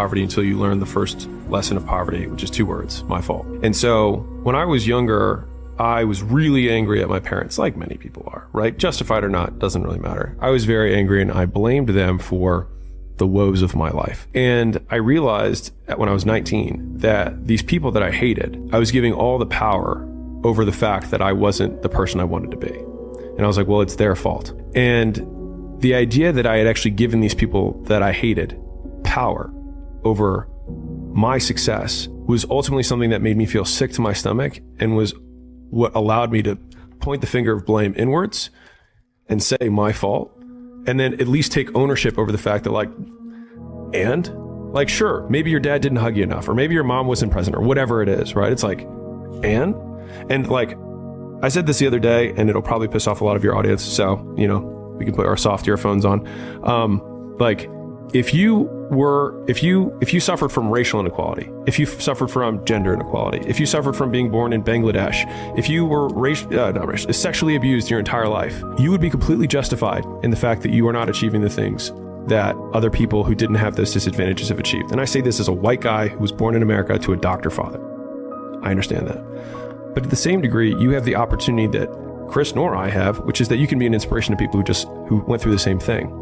poverty until you learn the first lesson of poverty, which is 2 words, my fault. And so when I was younger, I was really angry at my parents, like many people are, right? Justified or not, doesn't really matter. I was very angry and I blamed them for the woes of my life. And I realized when I was 19 that these people that I hated, I was giving all the power over the fact that I wasn't the person I wanted to be. And I was like, well, it's their fault. And the idea that I had actually given these people that I hated power over my success was ultimately something that made me feel sick to my stomach and was what allowed me to point the finger of blame inwards and say my fault, and then at least take ownership over the fact that sure, maybe your dad didn't hug you enough, or maybe your mom wasn't present, or whatever it is, right? It's like, and like, I said this the other day, and it'll probably piss off a lot of your audience, so, we can put our soft earphones on. If you suffered from racial inequality, if you suffered from gender inequality, if you suffered from being born in Bangladesh, if you were sexually abused your entire life, you would be completely justified in the fact that you are not achieving the things that other people who didn't have those disadvantages have achieved. And I say this as a white guy who was born in America to a doctor father. I understand that. But at the same degree, you have the opportunity that Chris nor I have, which is that you can be an inspiration to people who went through the same thing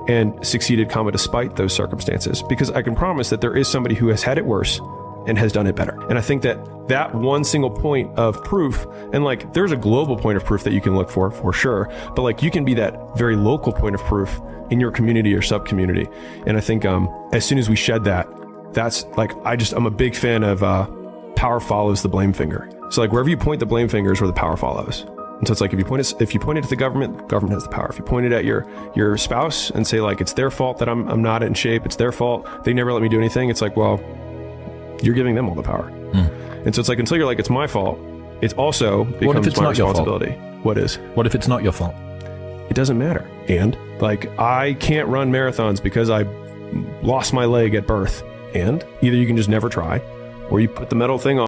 and succeeded, despite those circumstances. Because I can promise that there is somebody who has had it worse and has done it better. And I think that one single point of proof, and there's a global point of proof that you can look for sure, but you can be that very local point of proof in your community or sub-community. And I think as soon as we shed that, that's I'm a big fan of power follows the blame finger. So wherever you point the blame finger is where the power follows. And so it's if you point it at the government has the power. If you point it at your spouse and say it's their fault that I'm not in shape, it's their fault, they never let me do anything, it's well, you're giving them all the power. And so it's until you're it's my fault, it also becomes my responsibility. What is? What if it's not your fault? It doesn't matter. And I can't run marathons because I lost my leg at birth. And either you can just never try, or you put the metal thing on